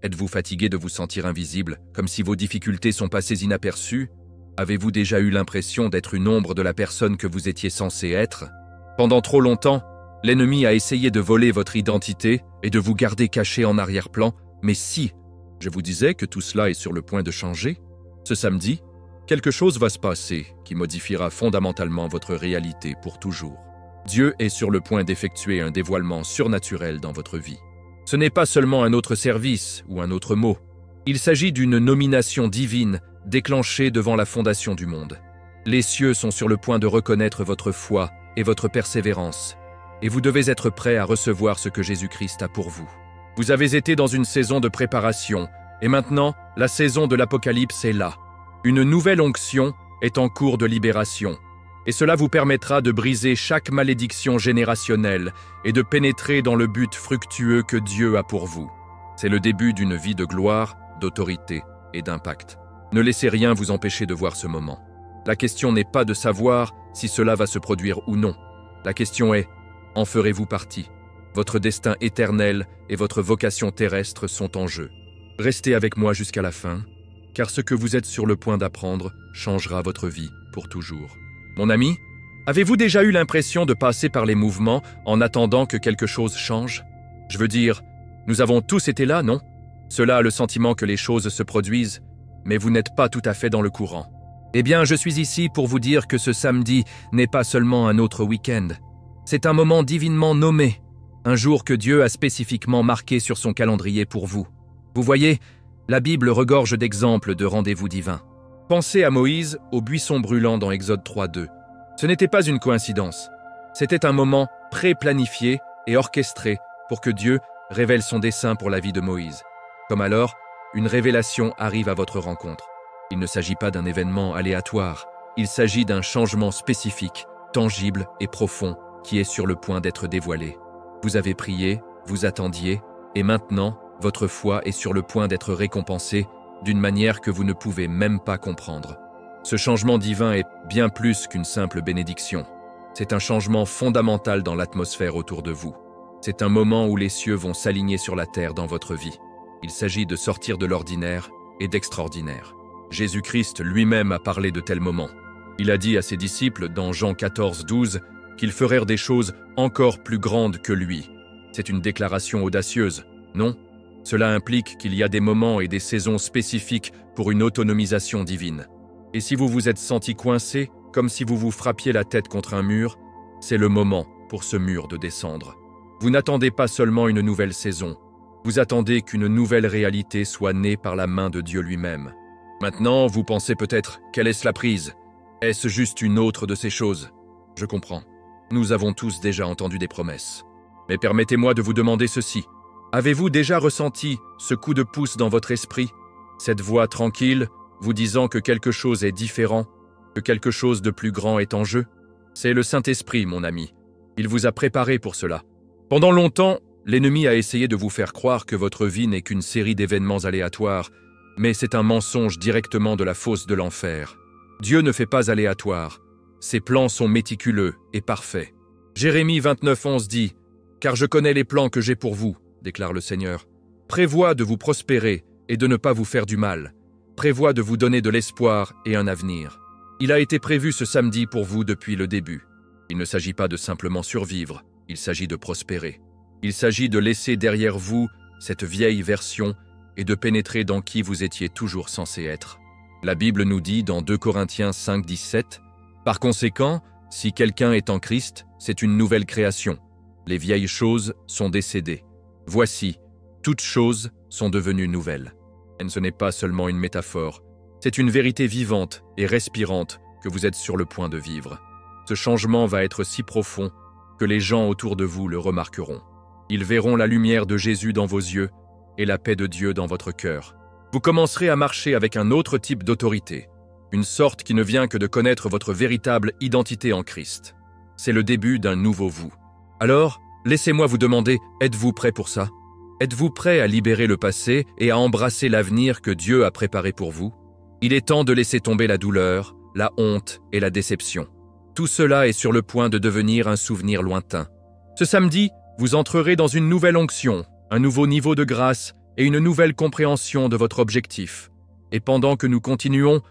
Êtes-vous fatigué de vous sentir invisible, comme si vos difficultés sont passées inaperçues? Avez-vous déjà eu l'impression d'être une ombre de la personne que vous étiez censé être? Pendant trop longtemps, l'ennemi a essayé de voler votre identité et de vous garder caché en arrière-plan, mais si je vous disais que tout cela est sur le point de changer, ce samedi, quelque chose va se passer qui modifiera fondamentalement votre réalité pour toujours. Dieu est sur le point d'effectuer un dévoilement surnaturel dans votre vie. Ce n'est pas seulement un autre service ou un autre mot. Il s'agit d'une nomination divine déclenchée devant la fondation du monde. Les cieux sont sur le point de reconnaître votre foi et votre persévérance, et vous devez être prêt à recevoir ce que Jésus-Christ a pour vous. Vous avez été dans une saison de préparation, et maintenant, la saison de l'Apocalypse est là. Une nouvelle onction est en cours de libération, et cela vous permettra de briser chaque malédiction générationnelle et de pénétrer dans le but fructueux que Dieu a pour vous. C'est le début d'une vie de gloire, d'autorité et d'impact. Ne laissez rien vous empêcher de voir ce moment. La question n'est pas de savoir si cela va se produire ou non. La question est, en ferez-vous partie? Votre destin éternel et votre vocation terrestre sont en jeu. Restez avec moi jusqu'à la fin, car ce que vous êtes sur le point d'apprendre changera votre vie pour toujours. Mon ami, avez-vous déjà eu l'impression de passer par les mouvements en attendant que quelque chose change? Je veux dire, nous avons tous été là, non? Cela a le sentiment que les choses se produisent, mais vous n'êtes pas tout à fait dans le courant. Eh bien, je suis ici pour vous dire que ce samedi n'est pas seulement un autre week-end. C'est un moment divinement nommé, un jour que Dieu a spécifiquement marqué sur son calendrier pour vous. Vous voyez, la Bible regorge d'exemples de rendez-vous divins. Pensez à Moïse au buisson brûlant dans Exode 3:2. Ce n'était pas une coïncidence. C'était un moment pré-planifié et orchestré pour que Dieu révèle son dessein pour la vie de Moïse. Comme alors, une révélation arrive à votre rencontre. Il ne s'agit pas d'un événement aléatoire. Il s'agit d'un changement spécifique, tangible et profond qui est sur le point d'être dévoilé. Vous avez prié, vous attendiez, et maintenant, votre foi est sur le point d'être récompensée d'une manière que vous ne pouvez même pas comprendre. Ce changement divin est bien plus qu'une simple bénédiction. C'est un changement fondamental dans l'atmosphère autour de vous. C'est un moment où les cieux vont s'aligner sur la terre dans votre vie. Il s'agit de sortir de l'ordinaire et d'extraordinaire. Jésus-Christ lui-même a parlé de tels moments. Il a dit à ses disciples dans Jean 14:12 qu'ils feraient des choses encore plus grandes que lui. C'est une déclaration audacieuse, non? Cela implique qu'il y a des moments et des saisons spécifiques pour une autonomisation divine. Et si vous vous êtes senti coincé, comme si vous vous frappiez la tête contre un mur, c'est le moment pour ce mur de descendre. Vous n'attendez pas seulement une nouvelle saison, vous attendez qu'une nouvelle réalité soit née par la main de Dieu lui-même. Maintenant, vous pensez peut-être, quelle est la prise? Est-ce juste une autre de ces choses? Je comprends. Nous avons tous déjà entendu des promesses. Mais permettez-moi de vous demander ceci. Avez-vous déjà ressenti ce coup de pouce dans votre esprit? Cette voix tranquille, vous disant que quelque chose est différent, que quelque chose de plus grand est en jeu? C'est le Saint-Esprit, mon ami. Il vous a préparé pour cela. Pendant longtemps, l'ennemi a essayé de vous faire croire que votre vie n'est qu'une série d'événements aléatoires, mais c'est un mensonge directement de la fosse de l'enfer. Dieu ne fait pas aléatoire. Ses plans sont méticuleux et parfaits. Jérémie 29:11 dit « Car je connais les plans que j'ai pour vous, déclare le Seigneur. Prévois de vous prospérer et de ne pas vous faire du mal. Prévois de vous donner de l'espoir et un avenir. » Il a été prévu ce samedi pour vous depuis le début. Il ne s'agit pas de simplement survivre, il s'agit de prospérer. Il s'agit de laisser derrière vous cette vieille version et de pénétrer dans qui vous étiez toujours censé être. La Bible nous dit dans 2 Corinthiens 5:17 « Par conséquent, si quelqu'un est en Christ, c'est une nouvelle création. Les vieilles choses sont décédées. Voici, toutes choses sont devenues nouvelles. » Et ce n'est pas seulement une métaphore, c'est une vérité vivante et respirante que vous êtes sur le point de vivre. Ce changement va être si profond que les gens autour de vous le remarqueront. Ils verront la lumière de Jésus dans vos yeux et la paix de Dieu dans votre cœur. Vous commencerez à marcher avec un autre type d'autorité, une sorte qui ne vient que de connaître votre véritable identité en Christ. C'est le début d'un nouveau vous. Alors, laissez-moi vous demander, êtes-vous prêt pour ça? Êtes-vous prêt à libérer le passé et à embrasser l'avenir que Dieu a préparé pour vous? Il est temps de laisser tomber la douleur, la honte et la déception. Tout cela est sur le point de devenir un souvenir lointain. Ce samedi, vous entrerez dans une nouvelle onction, un nouveau niveau de grâce et une nouvelle compréhension de votre objectif. Et pendant que nous continuons,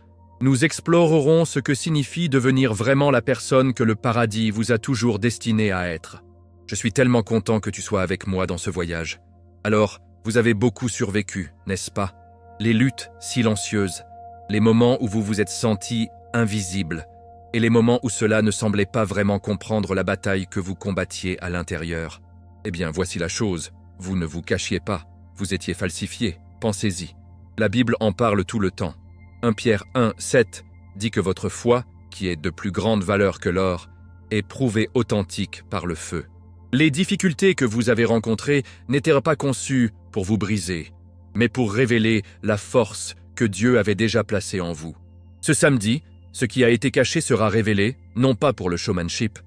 nous explorerons ce que signifie devenir vraiment la personne que le paradis vous a toujours destiné à être. Je suis tellement content que tu sois avec moi dans ce voyage. Alors, vous avez beaucoup survécu, n'est-ce pas? Les luttes silencieuses, les moments où vous vous êtes senti invisible, et les moments où cela ne semblait pas vraiment comprendre la bataille que vous combattiez à l'intérieur. Eh bien, voici la chose, vous ne vous cachiez pas, vous étiez falsifié, pensez-y. La Bible en parle tout le temps. 1 Pierre 1, 7 dit que votre foi, qui est de plus grande valeur que l'or, est prouvée authentique par le feu. Les difficultés que vous avez rencontrées n'étaient pas conçues pour vous briser, mais pour révéler la force que Dieu avait déjà placée en vous. Ce samedi, ce qui a été caché sera révélé, non pas pour le showmanship,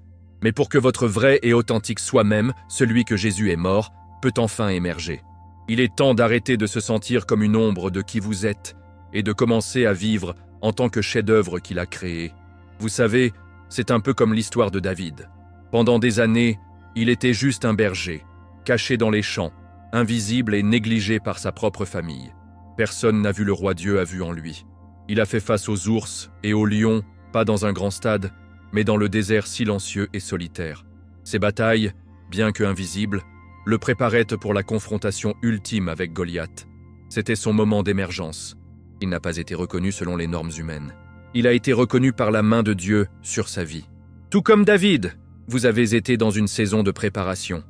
mais pour que votre vrai et authentique soi-même, celui que Jésus est mort, peut enfin émerger. Il est temps d'arrêter de se sentir comme une ombre de qui vous êtes et de commencer à vivre en tant que chef-d'œuvre qu'il a créé. Vous savez, c'est un peu comme l'histoire de David. Pendant des années, il était juste un berger, caché dans les champs, invisible et négligé par sa propre famille. Personne n'a vu le roi Dieu a vu en lui. Il a fait face aux ours et aux lions, pas dans un grand stade, mais dans le désert silencieux et solitaire. Ces batailles, bien que invisibles, le préparaient pour la confrontation ultime avec Goliath. C'était son moment d'émergence. Il n'a pas été reconnu selon les normes humaines. Il a été reconnu par la main de Dieu sur sa vie. Tout comme David, vous avez été dans une saison de préparation.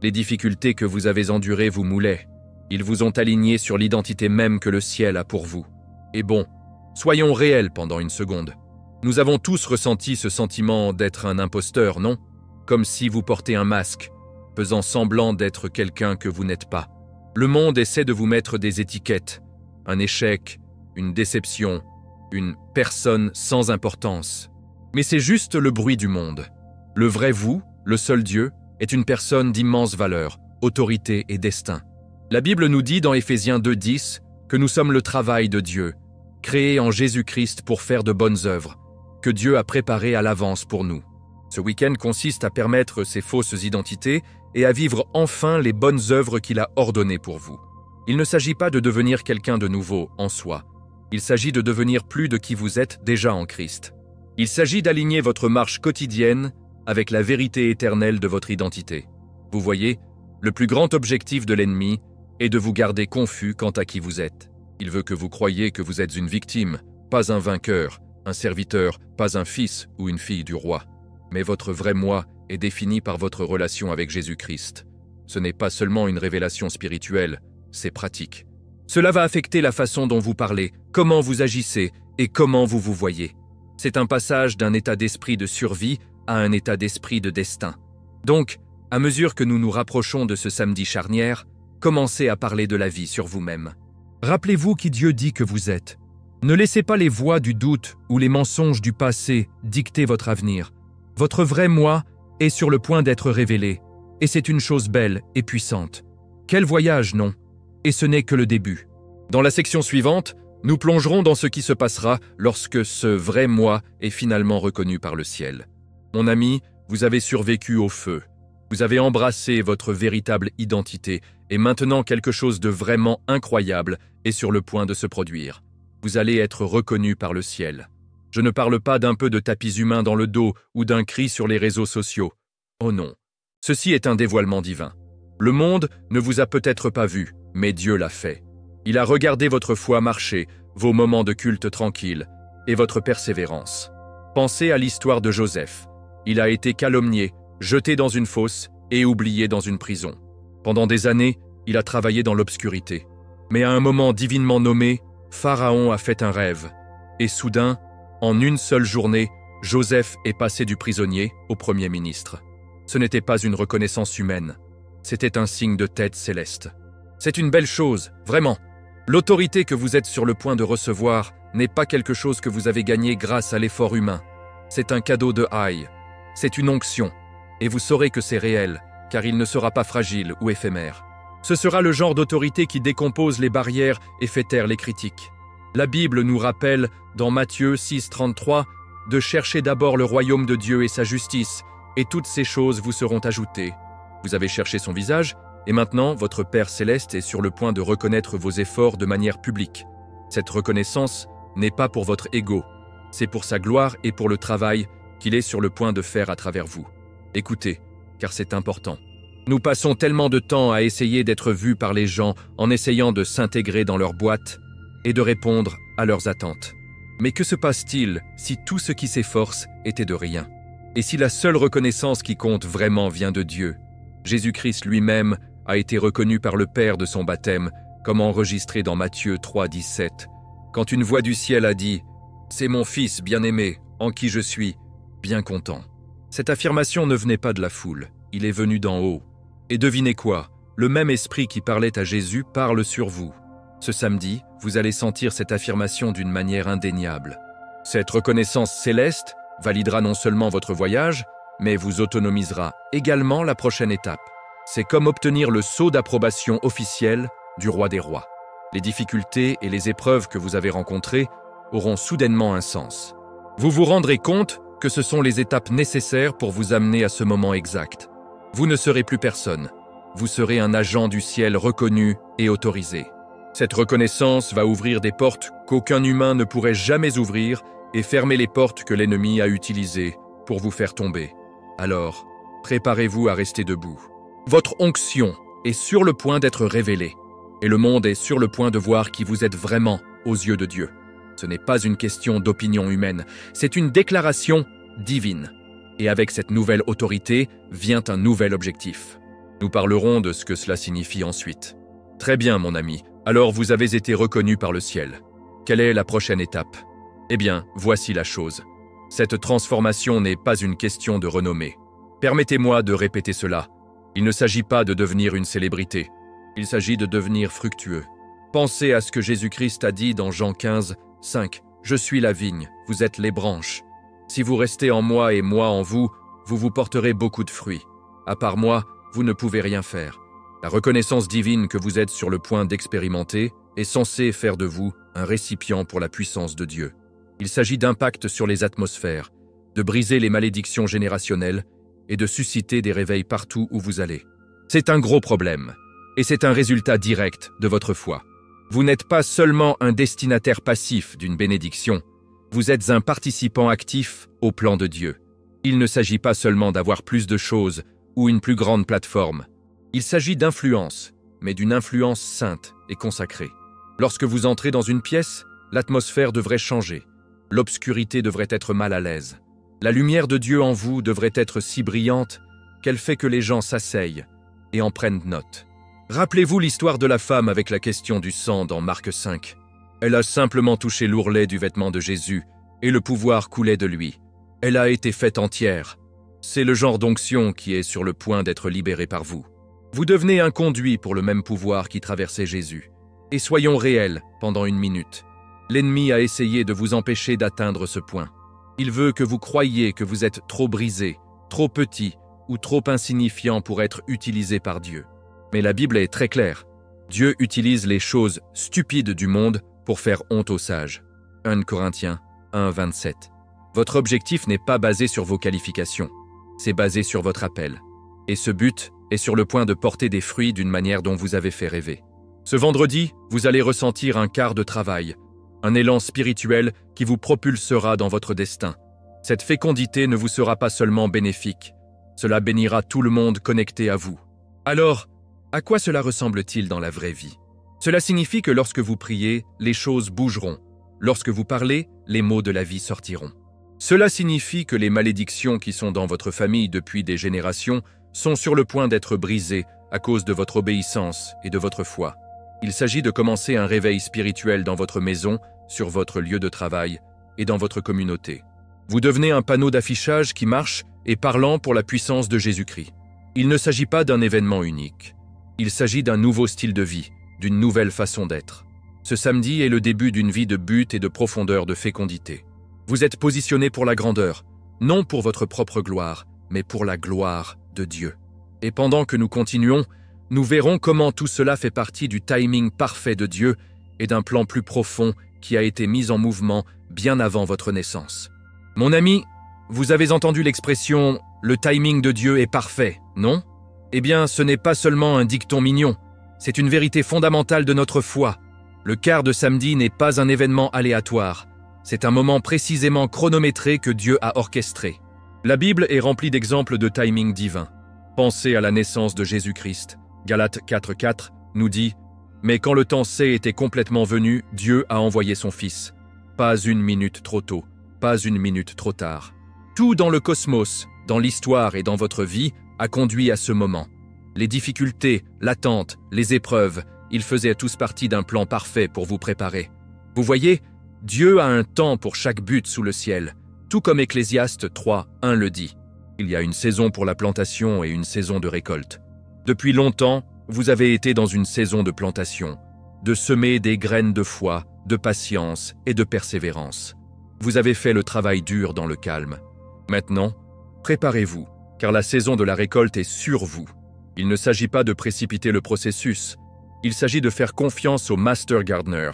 Les difficultés que vous avez endurées vous moulaient. Ils vous ont aligné sur l'identité même que le ciel a pour vous. Et bon, soyons réels pendant une seconde. Nous avons tous ressenti ce sentiment d'être un imposteur, non? Comme si vous portez un masque, faisant semblant d'être quelqu'un que vous n'êtes pas. Le monde essaie de vous mettre des étiquettes. Un échec, une déception, une personne sans importance. Mais c'est juste le bruit du monde. Le vrai vous, le seul Dieu, est une personne d'immense valeur, autorité et destin. La Bible nous dit dans Éphésiens 2:10 que nous sommes le travail de Dieu, créés en Jésus-Christ pour faire de bonnes œuvres, que Dieu a préparées à l'avance pour nous. Ce week-end consiste à permettre ces fausses identités et à vivre enfin les bonnes œuvres qu'il a ordonnées pour vous. Il ne s'agit pas de devenir quelqu'un de nouveau en soi. Il s'agit de devenir plus de qui vous êtes déjà en Christ. Il s'agit d'aligner votre marche quotidienne avec la vérité éternelle de votre identité. Vous voyez, le plus grand objectif de l'ennemi est de vous garder confus quant à qui vous êtes. Il veut que vous croyiez que vous êtes une victime, pas un vainqueur, un serviteur, pas un fils ou une fille du roi. Mais votre vrai moi est défini par votre relation avec Jésus-Christ. Ce n'est pas seulement une révélation spirituelle, c'est pratique. Cela va affecter la façon dont vous parlez, comment vous agissez et comment vous vous voyez. C'est un passage d'un état d'esprit de survie à un état d'esprit de destin. Donc, à mesure que nous nous rapprochons de ce samedi charnière, commencez à parler de la vie sur vous-même. Rappelez-vous qui Dieu dit que vous êtes. Ne laissez pas les voix du doute ou les mensonges du passé dicter votre avenir. Votre vrai moi est sur le point d'être révélé, et c'est une chose belle et puissante. Quel voyage, non? Et ce n'est que le début. Dans la section suivante, nous plongerons dans ce qui se passera lorsque ce vrai moi est finalement reconnu par le ciel. Mon ami, vous avez survécu au feu. Vous avez embrassé votre véritable identité et maintenant quelque chose de vraiment incroyable est sur le point de se produire. Vous allez être reconnu par le ciel. Je ne parle pas d'un peu de tapis humain dans le dos ou d'un cri sur les réseaux sociaux. Oh non, ceci est un dévoilement divin. Le monde ne vous a peut-être pas vu, mais Dieu l'a fait. Il a regardé votre foi marcher, vos moments de culte tranquilles et votre persévérance. Pensez à l'histoire de Joseph. Il a été calomnié, jeté dans une fosse et oublié dans une prison. Pendant des années, il a travaillé dans l'obscurité. Mais à un moment divinement nommé, Pharaon a fait un rêve. Et soudain, en une seule journée, Joseph est passé du prisonnier au Premier ministre. Ce n'était pas une reconnaissance humaine. C'était un signe de tête céleste. C'est une belle chose, vraiment. L'autorité que vous êtes sur le point de recevoir n'est pas quelque chose que vous avez gagné grâce à l'effort humain. C'est un cadeau de Haï. C'est une onction. Et vous saurez que c'est réel, car il ne sera pas fragile ou éphémère. Ce sera le genre d'autorité qui décompose les barrières et fait taire les critiques. La Bible nous rappelle, dans Matthieu 6,33, de chercher d'abord le royaume de Dieu et sa justice, et toutes ces choses vous seront ajoutées. Vous avez cherché son visage, Et maintenant, votre Père céleste est sur le point de reconnaître vos efforts de manière publique. Cette reconnaissance n'est pas pour votre ego, c'est pour sa gloire et pour le travail qu'il est sur le point de faire à travers vous. Écoutez, car c'est important. Nous passons tellement de temps à essayer d'être vus par les gens en essayant de s'intégrer dans leur boîte et de répondre à leurs attentes. Mais que se passe-t-il si tout ce qui s'efforce était de rien? Et si la seule reconnaissance qui compte vraiment vient de Dieu? Jésus-Christ lui-même a été reconnu par le Père de son baptême, comme enregistré dans Matthieu 3, 17, quand une voix du ciel a dit « C'est mon Fils bien-aimé, en qui je suis bien content ». Cette affirmation ne venait pas de la foule, il est venu d'en haut. Et devinez quoi? Le même esprit qui parlait à Jésus parle sur vous. Ce samedi, vous allez sentir cette affirmation d'une manière indéniable. Cette reconnaissance céleste validera non seulement votre voyage, mais vous autonomisera également la prochaine étape. C'est comme obtenir le sceau d'approbation officiel du roi des rois. Les difficultés et les épreuves que vous avez rencontrées auront soudainement un sens. Vous vous rendrez compte que ce sont les étapes nécessaires pour vous amener à ce moment exact. Vous ne serez plus personne. Vous serez un agent du ciel reconnu et autorisé. Cette reconnaissance va ouvrir des portes qu'aucun humain ne pourrait jamais ouvrir et fermer les portes que l'ennemi a utilisées pour vous faire tomber. Alors, préparez-vous à rester debout. Votre onction est sur le point d'être révélée, et le monde est sur le point de voir qui vous êtes vraiment aux yeux de Dieu. Ce n'est pas une question d'opinion humaine, c'est une déclaration divine. Et avec cette nouvelle autorité vient un nouvel objectif. Nous parlerons de ce que cela signifie ensuite. Très bien, mon ami, alors vous avez été reconnu par le ciel. Quelle est la prochaine étape? Eh bien, voici la chose. Cette transformation n'est pas une question de renommée. Permettez-moi de répéter cela. Il ne s'agit pas de devenir une célébrité. Il s'agit de devenir fructueux. Pensez à ce que Jésus-Christ a dit dans Jean 15, 5. « Je suis la vigne, vous êtes les branches. Si vous restez en moi et moi en vous, vous vous porterez beaucoup de fruits. À part moi, vous ne pouvez rien faire. » La reconnaissance divine que vous êtes sur le point d'expérimenter est censée faire de vous un récipient pour la puissance de Dieu. Il s'agit d'impact sur les atmosphères, de briser les malédictions générationnelles et de susciter des réveils partout où vous allez. C'est un gros problème, et c'est un résultat direct de votre foi. Vous n'êtes pas seulement un destinataire passif d'une bénédiction, vous êtes un participant actif au plan de Dieu. Il ne s'agit pas seulement d'avoir plus de choses ou une plus grande plateforme. Il s'agit d'influence, mais d'une influence sainte et consacrée. Lorsque vous entrez dans une pièce, l'atmosphère devrait changer. L'obscurité devrait être mal à l'aise. La lumière de Dieu en vous devrait être si brillante qu'elle fait que les gens s'asseyent et en prennent note. Rappelez-vous l'histoire de la femme avec la question du sang dans Marc 5. Elle a simplement touché l'ourlet du vêtement de Jésus et le pouvoir coulait de lui. Elle a été faite entière. C'est le genre d'onction qui est sur le point d'être libéré par vous. Vous devenez un conduit pour le même pouvoir qui traversait Jésus. Et soyons réels pendant une minute. L'ennemi a essayé de vous empêcher d'atteindre ce point. Il veut que vous croyiez que vous êtes trop brisé, trop petit ou trop insignifiant pour être utilisé par Dieu. Mais la Bible est très claire. Dieu utilise les choses stupides du monde pour faire honte aux sages. 1 Corinthiens 1, 27. Votre objectif n'est pas basé sur vos qualifications. C'est basé sur votre appel. Et ce but est sur le point de porter des fruits d'une manière dont vous avez fait rêver. Ce vendredi, vous allez ressentir un quart de travail, un élan spirituel qui vous propulsera dans votre destin. Cette fécondité ne vous sera pas seulement bénéfique, cela bénira tout le monde connecté à vous. Alors, à quoi cela ressemble-t-il dans la vraie vie? Cela signifie que lorsque vous priez, les choses bougeront. Lorsque vous parlez, les mots de la vie sortiront. Cela signifie que les malédictions qui sont dans votre famille depuis des générations sont sur le point d'être brisées à cause de votre obéissance et de votre foi. Il s'agit de commencer un réveil spirituel dans votre maison, sur votre lieu de travail et dans votre communauté. Vous devenez un panneau d'affichage qui marche et parlant pour la puissance de Jésus-Christ. Il ne s'agit pas d'un événement unique. Il s'agit d'un nouveau style de vie, d'une nouvelle façon d'être. Ce samedi est le début d'une vie de but et de profondeur de fécondité. Vous êtes positionné pour la grandeur, non pour votre propre gloire, mais pour la gloire de Dieu. Et pendant que nous continuons, nous verrons comment tout cela fait partie du timing parfait de Dieu et d'un plan plus profond qui a été mis en mouvement bien avant votre naissance. Mon ami, vous avez entendu l'expression « le timing de Dieu est parfait », non? Eh bien, ce n'est pas seulement un dicton mignon, c'est une vérité fondamentale de notre foi. Le quart de samedi n'est pas un événement aléatoire, c'est un moment précisément chronométré que Dieu a orchestré. La Bible est remplie d'exemples de timing divin. Pensez à la naissance de Jésus-Christ. Galates 4,4 nous dit « Mais quand le temps était complètement venu, Dieu a envoyé son Fils. Pas une minute trop tôt, pas une minute trop tard. » Tout dans le cosmos, dans l'histoire et dans votre vie a conduit à ce moment. Les difficultés, l'attente, les épreuves, ils faisaient tous partie d'un plan parfait pour vous préparer. Vous voyez, Dieu a un temps pour chaque but sous le ciel, tout comme Ecclésiaste 3:1 le dit. Il y a une saison pour la plantation et une saison de récolte. Depuis longtemps, vous avez été dans une saison de plantation, de semer des graines de foi, de patience et de persévérance. Vous avez fait le travail dur dans le calme. Maintenant, préparez-vous, car la saison de la récolte est sur vous. Il ne s'agit pas de précipiter le processus. Il s'agit de faire confiance au Master Gardener.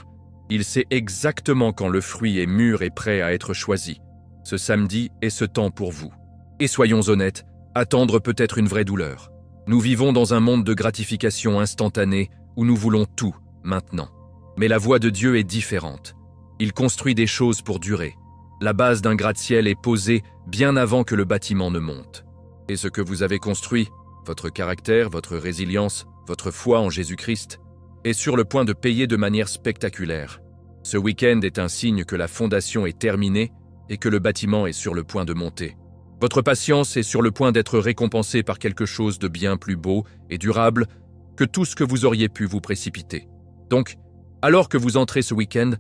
Il sait exactement quand le fruit est mûr et prêt à être choisi. Ce samedi est ce temps pour vous. Et soyons honnêtes, attendre peut être une vraie douleur. Nous vivons dans un monde de gratification instantanée où nous voulons tout, maintenant. Mais la voie de Dieu est différente. Il construit des choses pour durer. La base d'un gratte-ciel est posée bien avant que le bâtiment ne monte. Et ce que vous avez construit, votre caractère, votre résilience, votre foi en Jésus-Christ, est sur le point de payer de manière spectaculaire. Ce week-end est un signe que la fondation est terminée et que le bâtiment est sur le point de monter. Votre patience est sur le point d'être récompensée par quelque chose de bien plus beau et durable que tout ce que vous auriez pu vous précipiter. Donc, alors que vous entrez ce week-end,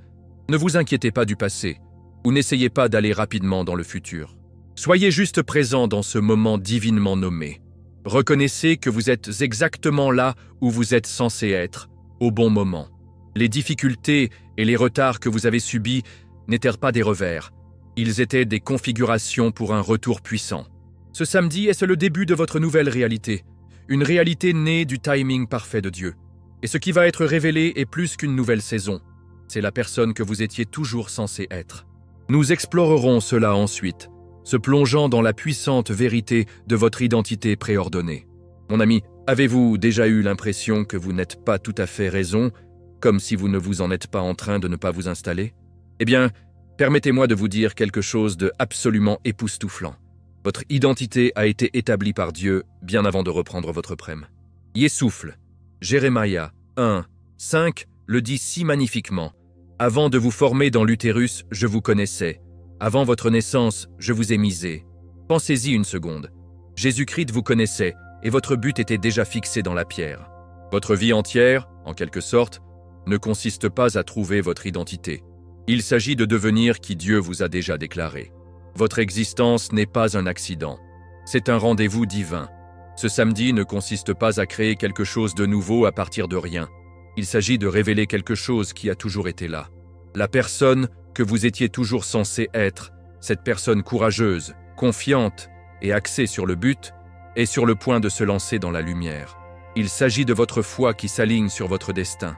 ne vous inquiétez pas du passé, ou n'essayez pas d'aller rapidement dans le futur. Soyez juste présent dans ce moment divinement nommé. Reconnaissez que vous êtes exactement là où vous êtes censé être, au bon moment. Les difficultés et les retards que vous avez subis n'étaient pas des revers. Ils étaient des configurations pour un retour puissant. Ce samedi est le début de votre nouvelle réalité, une réalité née du timing parfait de Dieu. Et ce qui va être révélé est plus qu'une nouvelle saison. C'est la personne que vous étiez toujours censé être. Nous explorerons cela ensuite, se plongeant dans la puissante vérité de votre identité préordonnée. Mon ami, avez-vous déjà eu l'impression que vous n'êtes pas tout à fait raison, comme si vous ne vous en êtes pas en train de ne pas vous installer? Eh bien, permettez-moi de vous dire quelque chose de absolument époustouflant. Votre identité a été établie par Dieu bien avant de reprendre votre prême. Yessoufle, Jérémia 1:5 le dit si magnifiquement. « Avant de vous former dans l'utérus, je vous connaissais. Avant votre naissance, je vous ai misé. » Pensez-y une seconde. Jésus-Christ vous connaissait et votre but était déjà fixé dans la pierre. Votre vie entière, en quelque sorte, ne consiste pas à trouver votre identité. Il s'agit de devenir qui Dieu vous a déjà déclaré. Votre existence n'est pas un accident. C'est un rendez-vous divin. Ce samedi ne consiste pas à créer quelque chose de nouveau à partir de rien. Il s'agit de révéler quelque chose qui a toujours été là. La personne que vous étiez toujours censé être, cette personne courageuse, confiante et axée sur le but, est sur le point de se lancer dans la lumière. Il s'agit de votre foi qui s'aligne sur votre destin.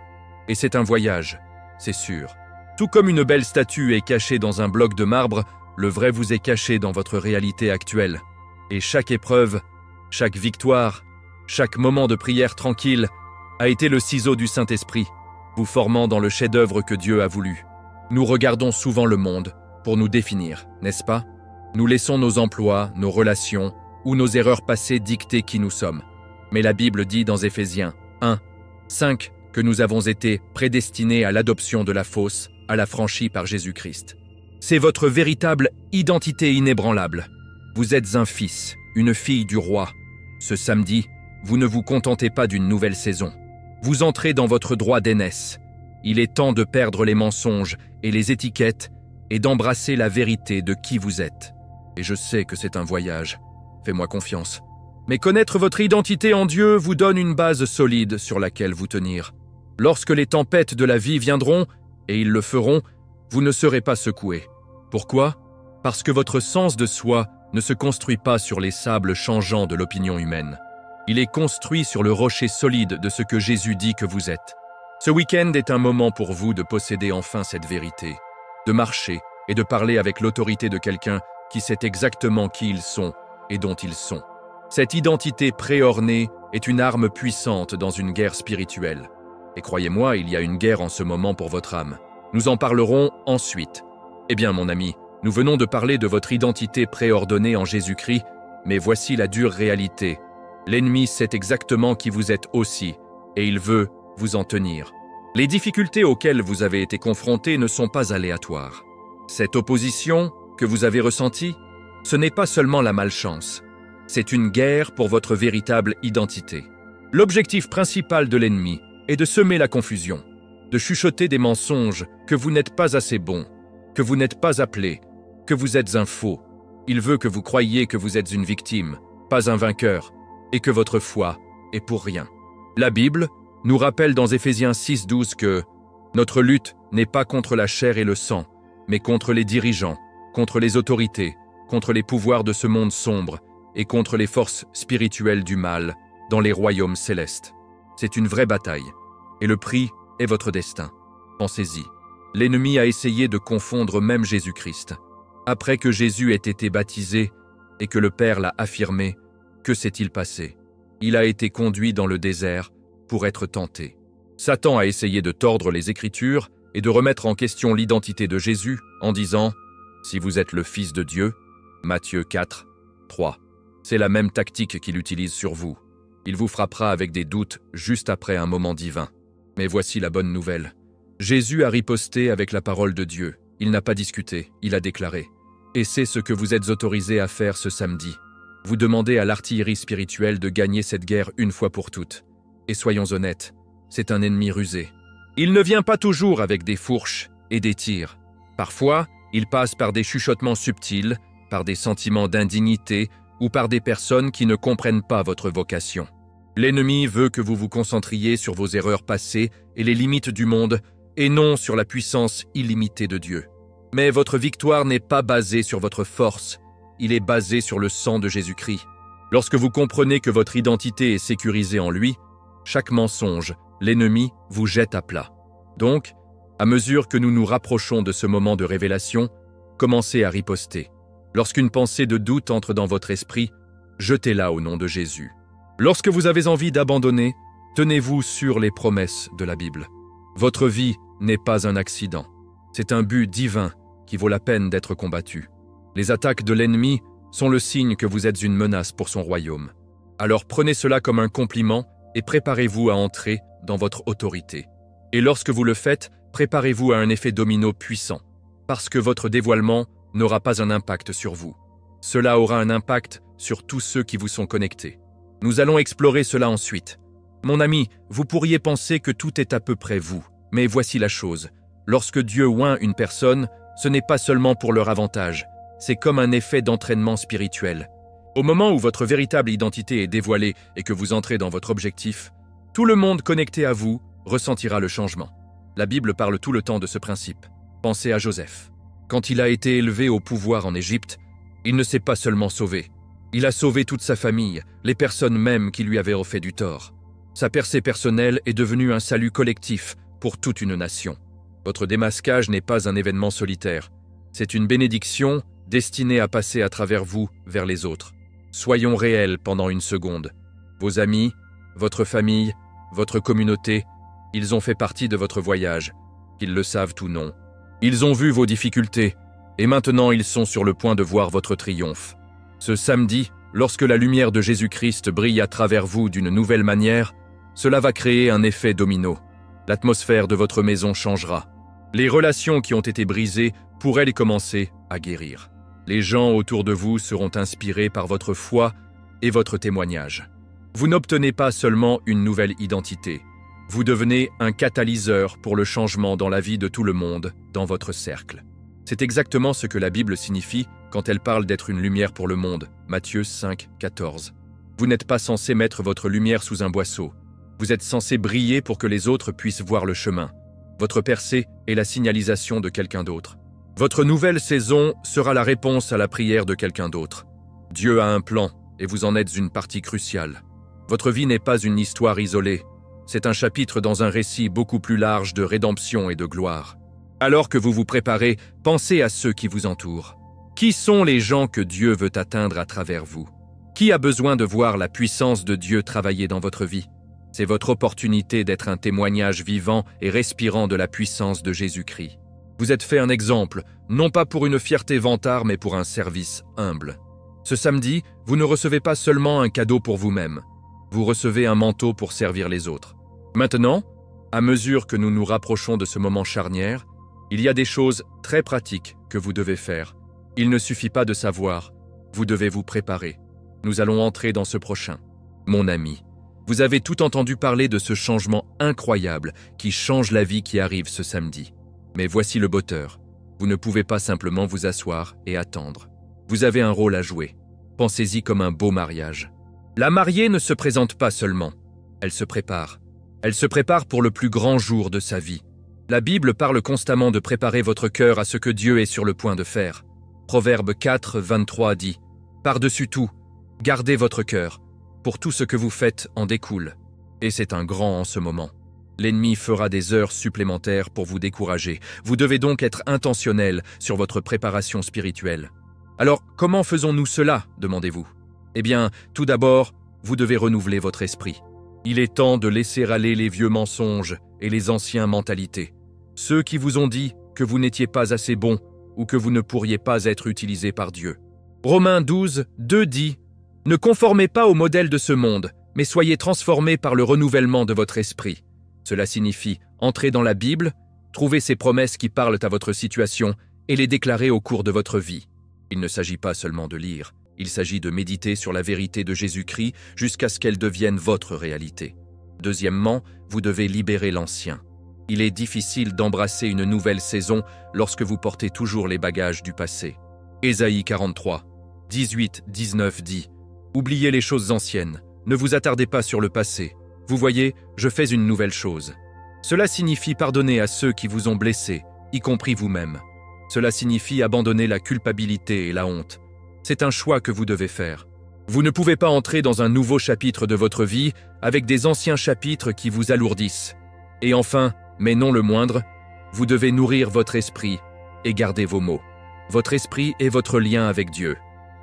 Et c'est un voyage, c'est sûr. Tout comme une belle statue est cachée dans un bloc de marbre, le vrai vous est caché dans votre réalité actuelle. Et chaque épreuve, chaque victoire, chaque moment de prière tranquille a été le ciseau du Saint-Esprit, vous formant dans le chef-d'œuvre que Dieu a voulu. Nous regardons souvent le monde pour nous définir, n'est-ce pas? Nous laissons nos emplois, nos relations ou nos erreurs passées dicter qui nous sommes. Mais la Bible dit dans Éphésiens 1:5 que nous avons été prédestinés à l'adoption de la fosse, à la franchie par Jésus-Christ. C'est votre véritable identité inébranlable. Vous êtes un fils, une fille du roi. Ce samedi, vous ne vous contentez pas d'une nouvelle saison. Vous entrez dans votre droit d'aînesse. Il est temps de perdre les mensonges et les étiquettes et d'embrasser la vérité de qui vous êtes. Et je sais que c'est un voyage. Fais-moi confiance. Mais connaître votre identité en Dieu vous donne une base solide sur laquelle vous tenir. Lorsque les tempêtes de la vie viendront, et ils le feront, vous ne serez pas secoué. Pourquoi? Parce que votre sens de soi ne se construit pas sur les sables changeants de l'opinion humaine. Il est construit sur le rocher solide de ce que Jésus dit que vous êtes. Ce week-end est un moment pour vous de posséder enfin cette vérité, de marcher et de parler avec l'autorité de quelqu'un qui sait exactement qui ils sont et dont ils sont. Cette identité préornée est une arme puissante dans une guerre spirituelle. Et croyez-moi, il y a une guerre en ce moment pour votre âme. Nous en parlerons ensuite. Eh bien, mon ami, nous venons de parler de votre identité préordonnée en Jésus-Christ, mais voici la dure réalité. L'ennemi sait exactement qui vous êtes aussi, et il veut vous en tenir. Les difficultés auxquelles vous avez été confrontés ne sont pas aléatoires. Cette opposition que vous avez ressentie, ce n'est pas seulement la malchance. C'est une guerre pour votre véritable identité. L'objectif principal de l'ennemi est de semer la confusion, de chuchoter des mensonges que vous n'êtes pas assez bon, que vous n'êtes pas appelé, que vous êtes un faux. Il veut que vous croyiez que vous êtes une victime, pas un vainqueur, et que votre foi est pour rien. La Bible nous rappelle dans Éphésiens 6:12 que notre lutte n'est pas contre la chair et le sang, mais contre les dirigeants, contre les autorités, contre les pouvoirs de ce monde sombre et contre les forces spirituelles du mal dans les royaumes célestes. C'est une vraie bataille, et le prix est votre destin. Pensez-y. L'ennemi a essayé de confondre même Jésus-Christ. Après que Jésus ait été baptisé et que le Père l'a affirmé, que s'est-il passé? Il a été conduit dans le désert pour être tenté. Satan a essayé de tordre les Écritures et de remettre en question l'identité de Jésus en disant « Si vous êtes le Fils de Dieu », Matthieu 4, 3. C'est la même tactique qu'il utilise sur vous. Il vous frappera avec des doutes juste après un moment divin. Mais voici la bonne nouvelle. Jésus a riposté avec la parole de Dieu. Il n'a pas discuté, il a déclaré. Et c'est ce que vous êtes autorisés à faire ce samedi. Vous demandez à l'artillerie spirituelle de gagner cette guerre une fois pour toutes. Et soyons honnêtes, c'est un ennemi rusé. Il ne vient pas toujours avec des fourches et des tirs. Parfois, il passe par des chuchotements subtils, par des sentiments d'indignité ou par des personnes qui ne comprennent pas votre vocation. L'ennemi veut que vous vous concentriez sur vos erreurs passées et les limites du monde, et non sur la puissance illimitée de Dieu. Mais votre victoire n'est pas basée sur votre force, il est basé sur le sang de Jésus-Christ. Lorsque vous comprenez que votre identité est sécurisée en lui, chaque mensonge, l'ennemi vous jette à plat. Donc, à mesure que nous nous rapprochons de ce moment de révélation, commencez à riposter. Lorsqu'une pensée de doute entre dans votre esprit, jetez-la au nom de Jésus. Lorsque vous avez envie d'abandonner, tenez-vous sur les promesses de la Bible. Votre vie n'est pas un accident. C'est un but divin qui vaut la peine d'être combattu. Les attaques de l'ennemi sont le signe que vous êtes une menace pour son royaume. Alors prenez cela comme un compliment et préparez-vous à entrer dans votre autorité. Et lorsque vous le faites, préparez-vous à un effet domino puissant, parce que votre dévoilement n'aura pas un impact sur vous. Cela aura un impact sur tous ceux qui vous sont connectés. Nous allons explorer cela ensuite. Mon ami, vous pourriez penser que tout est à peu près vous, mais voici la chose. Lorsque Dieu oint une personne, ce n'est pas seulement pour leur avantage, c'est comme un effet d'entraînement spirituel. Au moment où votre véritable identité est dévoilée et que vous entrez dans votre objectif, tout le monde connecté à vous ressentira le changement. La Bible parle tout le temps de ce principe. Pensez à Joseph. Quand il a été élevé au pouvoir en Égypte, il ne s'est pas seulement sauvé. Il a sauvé toute sa famille, les personnes même qui lui avaient fait du tort. Sa percée personnelle est devenue un salut collectif pour toute une nation. Votre démasquage n'est pas un événement solitaire. C'est une bénédiction destinée à passer à travers vous vers les autres. Soyons réels pendant une seconde. Vos amis, votre famille, votre communauté, ils ont fait partie de votre voyage, qu'ils le savent ou non. Ils ont vu vos difficultés, et maintenant ils sont sur le point de voir votre triomphe. Ce samedi, lorsque la lumière de Jésus-Christ brille à travers vous d'une nouvelle manière, cela va créer un effet domino. L'atmosphère de votre maison changera. Les relations qui ont été brisées pourraient les commencer à guérir. Les gens autour de vous seront inspirés par votre foi et votre témoignage. Vous n'obtenez pas seulement une nouvelle identité. Vous devenez un catalyseur pour le changement dans la vie de tout le monde, dans votre cercle. C'est exactement ce que la Bible signifie quand elle parle d'être une lumière pour le monde, Matthieu 5, 14. Vous n'êtes pas censé mettre votre lumière sous un boisseau. Vous êtes censé briller pour que les autres puissent voir le chemin. Votre percée est la signalisation de quelqu'un d'autre. Votre nouvelle saison sera la réponse à la prière de quelqu'un d'autre. Dieu a un plan et vous en êtes une partie cruciale. Votre vie n'est pas une histoire isolée. C'est un chapitre dans un récit beaucoup plus large de rédemption et de gloire. Alors que vous vous préparez, pensez à ceux qui vous entourent. Qui sont les gens que Dieu veut atteindre à travers vous? Qui a besoin de voir la puissance de Dieu travailler dans votre vie? C'est votre opportunité d'être un témoignage vivant et respirant de la puissance de Jésus-Christ. Vous êtes fait un exemple, non pas pour une fierté vantard, mais pour un service humble. Ce samedi, vous ne recevez pas seulement un cadeau pour vous-même. Vous recevez un manteau pour servir les autres. Maintenant, à mesure que nous nous rapprochons de ce moment charnière, il y a des choses très pratiques que vous devez faire. Il ne suffit pas de savoir, vous devez vous préparer. Nous allons entrer dans ce prochain. Mon ami, vous avez tout entendu parler de ce changement incroyable qui change la vie qui arrive ce samedi. Mais voici le botteur. Vous ne pouvez pas simplement vous asseoir et attendre. Vous avez un rôle à jouer. Pensez-y comme un beau mariage. La mariée ne se présente pas seulement. Elle se prépare. Elle se prépare pour le plus grand jour de sa vie. La Bible parle constamment de préparer votre cœur à ce que Dieu est sur le point de faire. Proverbe 4, 23 dit « Par-dessus tout, gardez votre cœur. Pour tout ce que vous faites en découle. » Et c'est un grand en ce moment. L'ennemi fera des heures supplémentaires pour vous décourager. Vous devez donc être intentionnel sur votre préparation spirituelle. Alors, comment faisons-nous cela, demandez-vous? Eh bien, tout d'abord, vous devez renouveler votre esprit. Il est temps de laisser aller les vieux mensonges et les anciennes mentalités. Ceux qui vous ont dit que vous n'étiez pas assez bon ou que vous ne pourriez pas être utilisé par Dieu. Romains 12, 2 dit « Ne conformez pas au modèle de ce monde, mais soyez transformés par le renouvellement de votre esprit. » Cela signifie entrer dans la Bible, trouver ces promesses qui parlent à votre situation et les déclarer au cours de votre vie. Il ne s'agit pas seulement de lire, il s'agit de méditer sur la vérité de Jésus-Christ jusqu'à ce qu'elle devienne votre réalité. Deuxièmement, vous devez libérer l'ancien. Il est difficile d'embrasser une nouvelle saison lorsque vous portez toujours les bagages du passé. Ésaïe 43, 18-19 dit « Oubliez les choses anciennes, ne vous attardez pas sur le passé. Vous voyez, je fais une nouvelle chose. » Cela signifie pardonner à ceux qui vous ont blessé, y compris vous-même. Cela signifie abandonner la culpabilité et la honte. C'est un choix que vous devez faire. Vous ne pouvez pas entrer dans un nouveau chapitre de votre vie avec des anciens chapitres qui vous alourdissent. Et enfin, mais non le moindre, vous devez nourrir votre esprit et garder vos mots. Votre esprit est votre lien avec Dieu,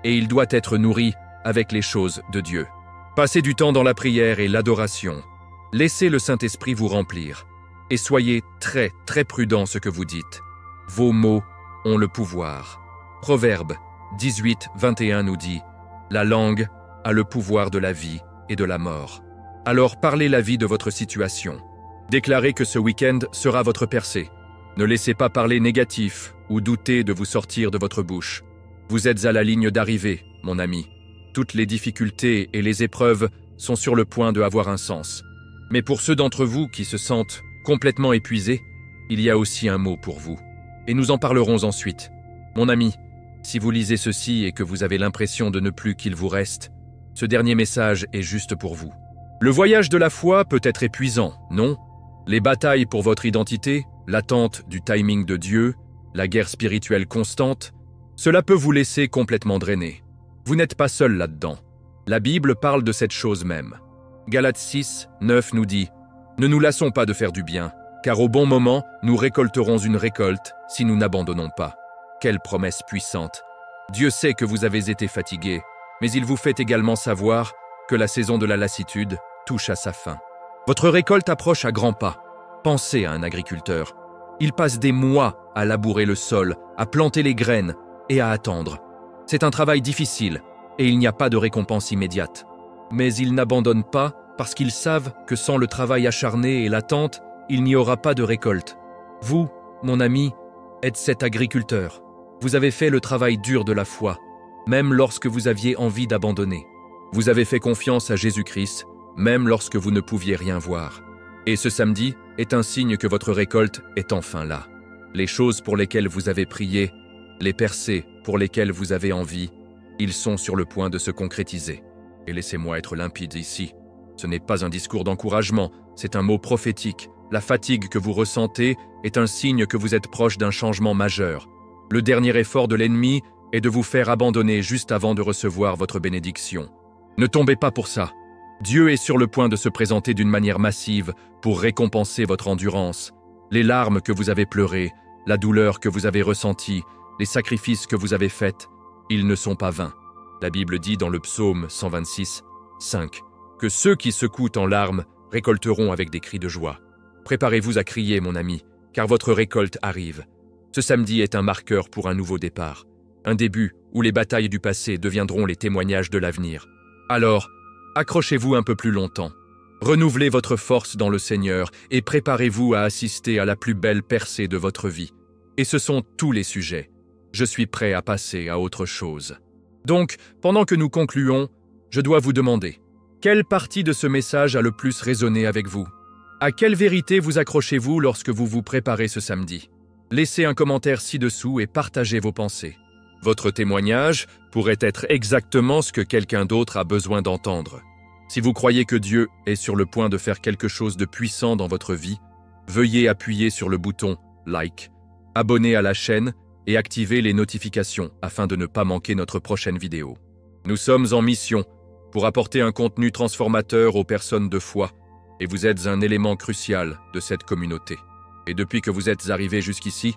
et il doit être nourri avec les choses de Dieu. Passez du temps dans la prière et l'adoration. Laissez le Saint-Esprit vous remplir. Et soyez très, très prudent ce que vous dites. Vos mots ont le pouvoir. Proverbe 18, 21 nous dit « La langue a le pouvoir de la vie et de la mort. » Alors parlez la vie de votre situation. Déclarez que ce week-end sera votre percée. Ne laissez pas parler négatif ou douter de vous sortir de votre bouche. Vous êtes à la ligne d'arrivée, mon ami. Toutes les difficultés et les épreuves sont sur le point d'avoir un sens. Mais pour ceux d'entre vous qui se sentent complètement épuisés, il y a aussi un mot pour vous. Et nous en parlerons ensuite. Mon ami, si vous lisez ceci et que vous avez l'impression de ne plus qu'il vous reste, ce dernier message est juste pour vous. Le voyage de la foi peut être épuisant, non? Les batailles pour votre identité, l'attente du timing de Dieu, la guerre spirituelle constante, cela peut vous laisser complètement drainé. Vous n'êtes pas seul là-dedans. La Bible parle de cette chose même. Galates 6, 9 nous dit « Ne nous lassons pas de faire du bien, car au bon moment, nous récolterons une récolte si nous n'abandonnons pas. » Quelle promesse puissante! Dieu sait que vous avez été fatigué, mais il vous fait également savoir que la saison de la lassitude touche à sa fin. Votre récolte approche à grands pas. Pensez à un agriculteur. Il passe des mois à labourer le sol, à planter les graines et à attendre. C'est un travail difficile et il n'y a pas de récompense immédiate. Mais ils n'abandonnent pas parce qu'ils savent que sans le travail acharné et l'attente, il n'y aura pas de récolte. Vous, mon ami, êtes cet agriculteur. Vous avez fait le travail dur de la foi, même lorsque vous aviez envie d'abandonner. Vous avez fait confiance à Jésus-Christ, même lorsque vous ne pouviez rien voir. Et ce samedi est un signe que votre récolte est enfin là. Les choses pour lesquelles vous avez prié, les percées pour lesquelles vous avez envie, ils sont sur le point de se concrétiser. Et laissez-moi être limpide ici. Ce n'est pas un discours d'encouragement, c'est un mot prophétique. La fatigue que vous ressentez est un signe que vous êtes proche d'un changement majeur. Le dernier effort de l'ennemi est de vous faire abandonner juste avant de recevoir votre bénédiction. Ne tombez pas pour ça. Dieu est sur le point de se présenter d'une manière massive pour récompenser votre endurance. Les larmes que vous avez pleurées, la douleur que vous avez ressentie, les sacrifices que vous avez faits, ils ne sont pas vains. La Bible dit dans le psaume 126, 5, que ceux qui secouent en larmes récolteront avec des cris de joie. Préparez-vous à crier, mon ami, car votre récolte arrive. Ce samedi est un marqueur pour un nouveau départ, un début où les batailles du passé deviendront les témoignages de l'avenir. Alors, accrochez-vous un peu plus longtemps. Renouvelez votre force dans le Seigneur et préparez-vous à assister à la plus belle percée de votre vie. Et ce sont tous les sujets. Je suis prêt à passer à autre chose. Donc, pendant que nous concluons, je dois vous demander, quelle partie de ce message a le plus résonné avec vous? À quelle vérité vous accrochez-vous lorsque vous vous préparez ce samedi? Laissez un commentaire ci-dessous et partagez vos pensées. Votre témoignage pourrait être exactement ce que quelqu'un d'autre a besoin d'entendre. Si vous croyez que Dieu est sur le point de faire quelque chose de puissant dans votre vie, veuillez appuyer sur le bouton « Like », abonner à la chaîne et activer les notifications afin de ne pas manquer notre prochaine vidéo. Nous sommes en mission pour apporter un contenu transformateur aux personnes de foi et vous êtes un élément crucial de cette communauté. Et depuis que vous êtes arrivé jusqu'ici,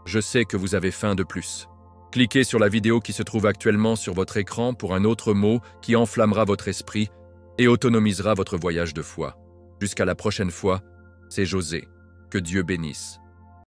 je sais que vous avez faim de plus. Cliquez sur la vidéo qui se trouve actuellement sur votre écran pour un autre mot qui enflammera votre esprit et autonomisera votre voyage de foi. Jusqu'à la prochaine fois, c'est José. Que Dieu bénisse.